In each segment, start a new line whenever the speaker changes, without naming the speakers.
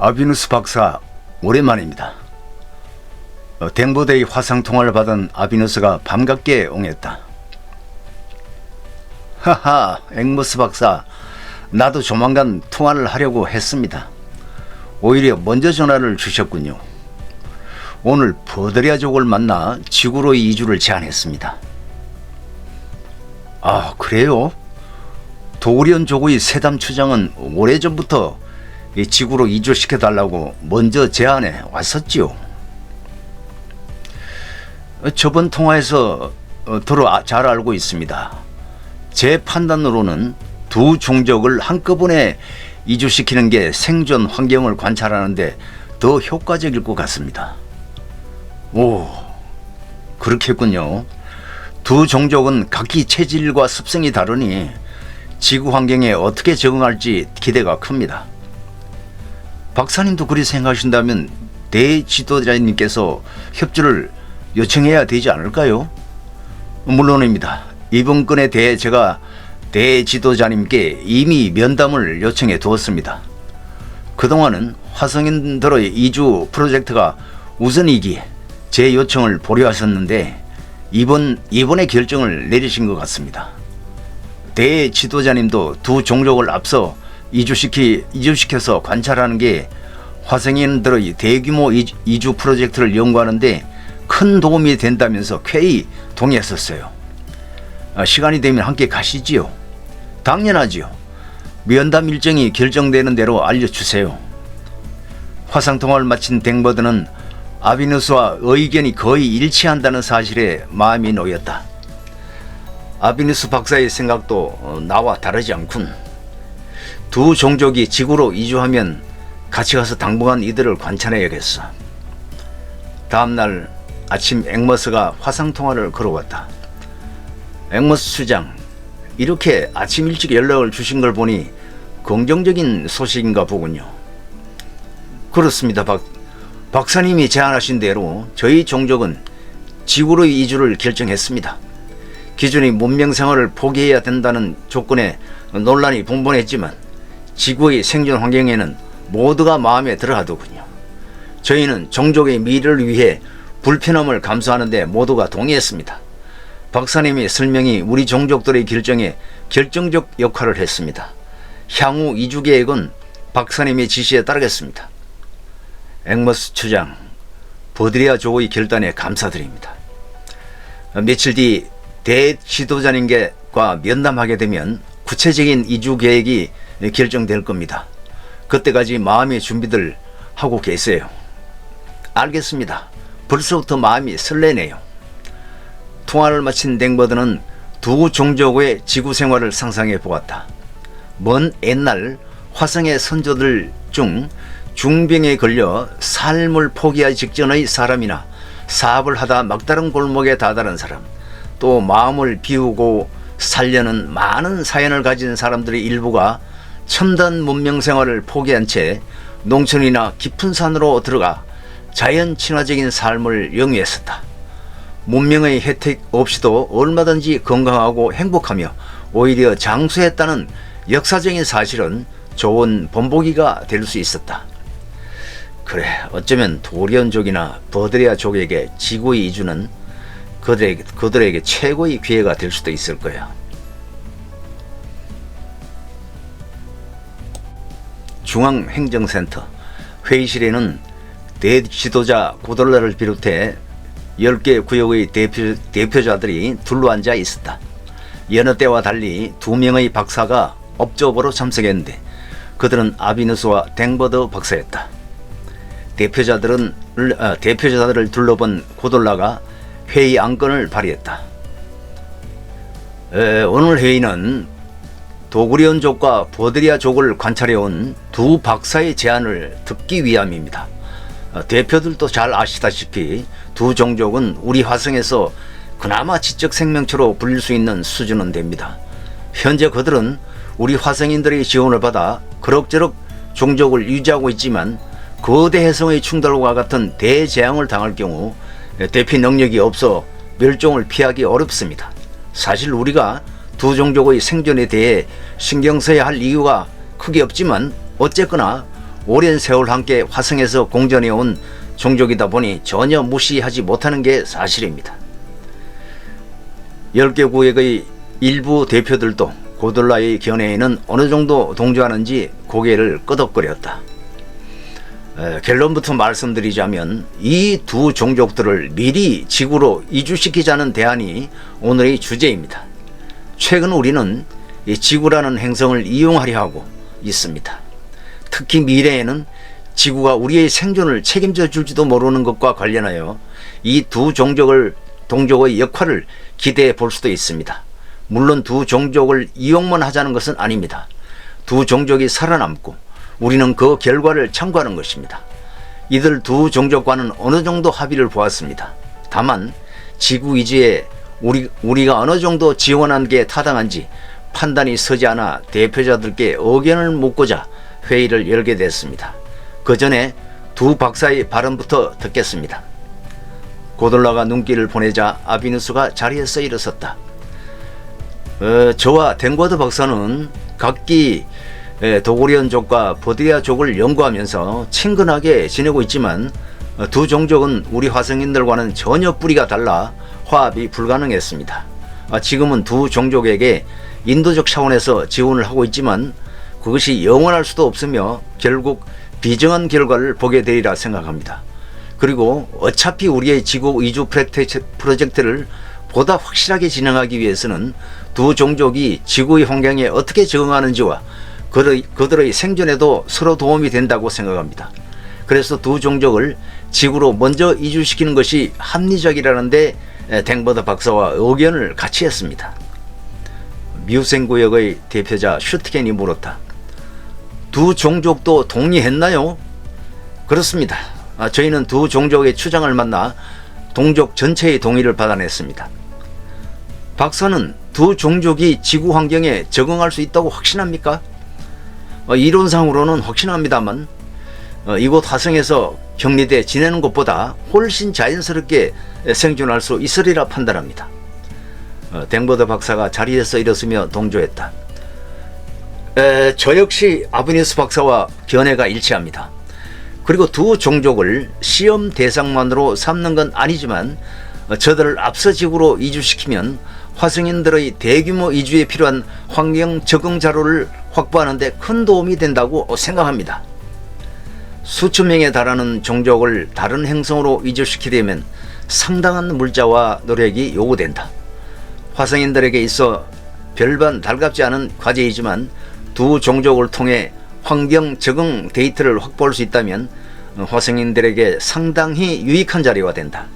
아비누스 박사, 오랜만입니다. 댕보대의 화상통화를 받은 아비누스가 반갑게 옹했다. 하하, 앵머스 박사, 나도 조만간 통화를 하려고 했습니다. 오히려 먼저 전화를 주셨군요. 오늘 버드리아족을 만나 지구로 이주를 제안했습니다. 아, 그래요? 도리언 족의 세담 추장은 오래전부터 이 지구로 이주시켜달라고 먼저 제안해 왔었지요. 저번 통화에서 더러 잘 알고 있습니다. 제 판단으로는 두 종족을 한꺼번에 이주시키는 게 생존 환경을 관찰하는데 더 효과적일 것 같습니다. 오, 그렇겠군요. 두 종족은 각기 체질과 습성이 다르니 지구 환경에 어떻게 적응할지 기대가 큽니다. 박사님도 그리 생각하신다면 대지도자님께서 협조를 요청해야 되지 않을까요? 물론입니다. 이번 건에 대해 제가 대지도자님께 이미 면담을 요청해 두었습니다. 그동안은 화성인들의 이주 프로젝트가 우선이기에 제 요청을 보류하셨는데 이번에 결정을 내리신 것 같습니다. 대지도자님도 두 종족을 앞서 이주시켜서 관찰하는 게 화성인들의 대규모 이주 프로젝트를 연구하는데 큰 도움이 된다면서 쾌히 동의했었어요. 시간이 되면 함께 가시지요. 당연하지요. 면담 일정이 결정되는 대로 알려주세요. 화상통화를 마친 댕버드는 아비누스와 의견이 거의 일치한다는 사실에 마음이 놓였다. 아비누스 박사의 생각도 나와 다르지 않군. 두 종족이 지구로 이주하면 같이 가서 당분간 이들을 관찰해야겠어. 다음날 아침 앵머스가 화상통화를 걸어왔다. 앵머스 수장, 이렇게 아침 일찍 연락을 주신 걸 보니 긍정적인 소식인가 보군요. 그렇습니다. 박사님이 제안하신 대로 저희 종족은 지구로 이주를 결정했습니다. 기존의 문명 생활을 포기해야 된다는 조건에 논란이 분분했지만 지구의 생존 환경에는 모두가 마음에 들어하더군요. 저희는 종족의 미래를 위해 불편함을 감수하는 데 모두가 동의했습니다. 박사님의 설명이 우리 종족들의 결정에 결정적 역할을 했습니다. 향후 이주 계획은 박사님의 지시에 따르겠습니다. 앵머스 추장, 버드리아 족의 결단에 감사드립니다. 며칠 뒤 대지도자님과 면담하게 되면 구체적인 이주 계획이 결정될 겁니다. 그때까지 마음의 준비들 하고 계세요. 알겠습니다. 벌써부터 마음이 설레네요. 통화를 마친 댕버드는 두 종족의 지구 생활을 상상해 보았다. 먼 옛날 화성의 선조들 중 중병에 걸려 삶을 포기하기 직전의 사람이나 사업을 하다 막다른 골목에 다다른 사람, 또 마음을 비우고 살려는 많은 사연을 가진 사람들의 일부가 첨단 문명 생활을 포기한 채 농촌이나 깊은 산으로 들어가 자연 친화적인 삶을 영위했었다. 문명의 혜택 없이도 얼마든지 건강하고 행복하며 오히려 장수했다는 역사적인 사실은 좋은 본보기가 될 수 있었다. 그래, 어쩌면 도리언족이나 버드리아 족에게 지구의 이주는 그들에게 최고의 기회가 될 수도 있을 거야. 중앙행정센터 회의실에는 대지도자 고돌라를 비롯해 10개 구역의 대표자들이 둘러앉아 있었다. 여느 때와 달리 2명의 박사가 업적으로 참석했는데 그들은 아비누스와 댕버드 박사였다. 대표자들을 둘러본 고돌라가 회의 안건을 발의했다. 오늘 회의는 도구리온족과 버드리아족을 관찰해온 두 박사의 제안을 듣기 위함입니다. 대표들도 잘 아시다시피 두 종족은 우리 화성에서 그나마 지적 생명체로 불릴 수 있는 수준은 됩니다. 현재 그들은 우리 화성인들의 지원을 받아 그럭저럭 종족을 유지하고 있지만 거대 해성의 충돌과 같은 대재앙을 당할 경우 대피 능력이 없어 멸종을 피하기 어렵습니다. 사실 우리가 두 종족의 생존에 대해 신경 써야 할 이유가 크게 없지만 어쨌거나 오랜 세월 함께 화성에서 공존해온 종족이다 보니 전혀 무시하지 못하는 게 사실입니다. 10개 구역의 일부 대표들도 고돌라의 견해에는 어느 정도 동조하는지 고개를 끄덕거렸다. 결론부터 말씀드리자면 이 두 종족들을 미리 지구로 이주시키자는 대안이 오늘의 주제입니다. 최근 우리는 이 지구라는 행성을 이용하려 하고 있습니다. 특히 미래에는 지구가 우리의 생존을 책임져 줄지도 모르는 것과 관련하여 이 두 종족의 역할을 기대해 볼 수도 있습니다. 물론 두 종족을 이용만 하자는 것은 아닙니다. 두 종족이 살아남고 우리는 그 결과를 참고하는 것입니다. 이들 두 종족과는 어느 정도 합의를 보았습니다. 다만 지구 이주에 우리가 어느 정도 지원한 게 타당한지 판단이 서지 않아 대표자들께 의견을 묻고자 회의를 열게 됐습니다. 그 전에 두 박사의 발언부터 듣겠습니다. 고돌라가 눈길을 보내자 아비누스가 자리에서 일어섰다. 저와 댕과드 박사는 각기 도고리언족과 버디아족을 연구하면서 친근하게 지내고 있지만 두 종족은 우리 화성인들과는 전혀 뿌리가 달라 화합이 불가능했습니다. 지금은 두 종족에게 인도적 차원에서 지원을 하고 있지만 그것이 영원할 수도 없으며 결국 비정한 결과를 보게 되리라 생각합니다. 그리고 어차피 우리의 지구 이주 프로젝트를 보다 확실하게 진행하기 위해서는 두 종족이 지구의 환경에 어떻게 적응하는지와 그들의 생존에도 서로 도움이 된다고 생각합니다. 그래서 두 종족을 지구로 먼저 이주시키는 것이 합리적이라는데 댕버드 박사와 의견을 같이 했습니다. 미우생 구역의 대표자 슈트겐이 물었다. 두 종족도 동의했나요? 그렇습니다. 저희는 두 종족의 주장을 만나 동족 전체의 동의를 받아냈습니다. 박사는 두 종족이 지구 환경에 적응할 수 있다고 확신합니까? 이론상으로는 확신합니다만 이곳 화성에서 격리돼 지내는 것보다 훨씬 자연스럽게 생존할 수 있으리라 판단합니다. 댕버드 박사가 자리에서 일어서며 동조했다. 저 역시 아비누스 박사와 견해가 일치합니다. 그리고 두 종족을 시험 대상만으로 삼는 건 아니지만 저들을 앞서 지구로 이주시키면 화성인들의 대규모 이주에 필요한 환경 적응 자료를 확보하는 데 큰 도움이 된다고 생각합니다. 수천 명에 달하는 종족을 다른 행성으로 이주시키려면 상당한 물자와 노력이 요구된다. 화성인들에게 있어 별반 달갑지 않은 과제이지만 두 종족을 통해 환경 적응 데이터를 확보할 수 있다면 화성인들에게 상당히 유익한 자료가 된다.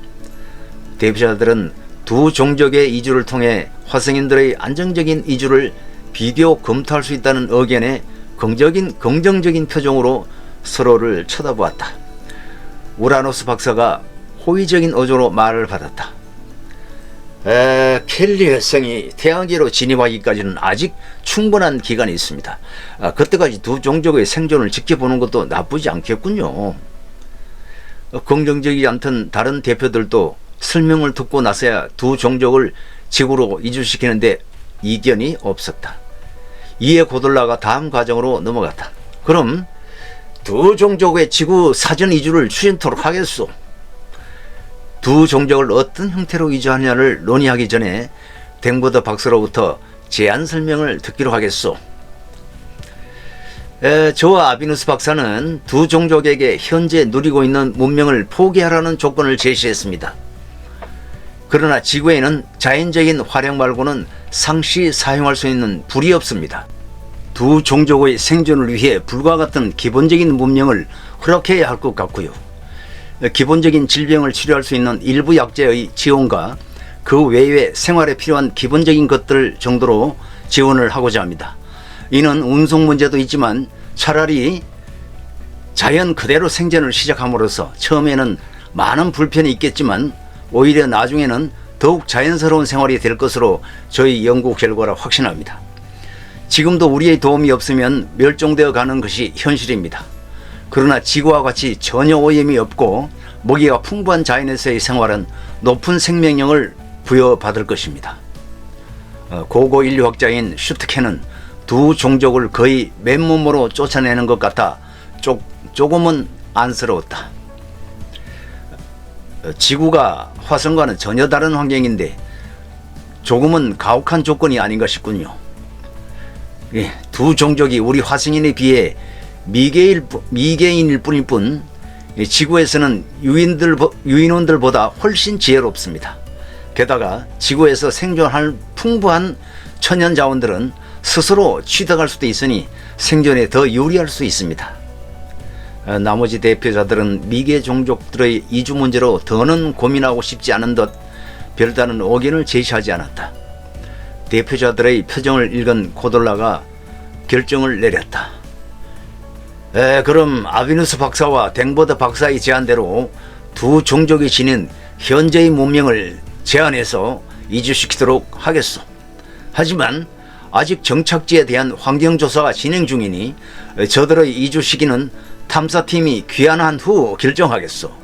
대표자들은 두 종족의 이주를 통해 화성인들의 안정적인 이주를 비교 검토할 수 있다는 의견에 긍정적인 표정으로 서로를 쳐다보았다. 우라노스 박사가 호의적인 어조로 말을 받았다. 켈리 혈성이 태양계로 진입하기까지는 아직 충분한 기간이 있습니다. 그때까지 두 종족의 생존을 지켜보는 것도 나쁘지 않겠군요. 긍정적이지 않던 다른 대표들도 설명을 듣고 나서야 두 종족을 지구로 이주시키는데 이견이 없었다. 이에 고돌라가 다음 과정으로 넘어갔다. 그럼 두 종족의 지구 사전 이주를 추진토록 하겠소. 두 종족을 어떤 형태로 이주하느냐를 논의하기 전에 댕버드 박사로부터 제안 설명을 듣기로 하겠소. 저와 아비누스 박사는 두 종족에게 현재 누리고 있는 문명을 포기하라는 조건을 제시했습니다. 그러나 지구에는 자연적인 활용 말고는 상시 사용할 수 있는 불이 없습니다. 두 종족의 생존을 위해 불과 같은 기본적인 문명을 허락해야 할 것 같고요. 기본적인 질병을 치료할 수 있는 일부 약제의 지원과 그 외에 생활에 필요한 기본적인 것들 정도로 지원을 하고자 합니다. 이는 운송 문제도 있지만 차라리 자연 그대로 생존을 시작함으로써 처음에는 많은 불편이 있겠지만 오히려 나중에는 더욱 자연스러운 생활이 될 것으로 저희 연구 결과라 확신합니다. 지금도 우리의 도움이 없으면 멸종되어 가는 것이 현실입니다. 그러나 지구와 같이 전혀 오염이 없고 먹이가 풍부한 자연에서의 생활은 높은 생명력을 부여받을 것입니다. 고고 인류학자인 슈트케는 두 종족을 거의 맨몸으로 쫓아내는 것 같아 조금은 안쓰러웠다. 지구가 화성과는 전혀 다른 환경인데 조금은 가혹한 조건이 아닌가 싶군요. 예, 두 종족이 우리 화성인에 비해 미개인일 뿐일 뿐 지구에서는 유인원들보다 훨씬 지혜롭습니다. 게다가 지구에서 생존할 풍부한 천연 자원들은 스스로 취득할 수도 있으니 생존에 더 유리할 수 있습니다. 나머지 대표자들은 미개 종족들의 이주 문제로 더는 고민하고 싶지 않은 듯 별다른 의견을 제시하지 않았다. 대표자들의 표정을 읽은 코돌라가 결정을 내렸다. 그럼 아비누스 박사와 댕버드 박사의 제안대로 두 종족이 지닌 현재의 문명을 제안해서 이주시키도록 하겠소. 하지만 아직 정착지에 대한 환경조사가 진행 중이니 저들의 이주 시기는 탐사팀이 귀환한 후 결정하겠소.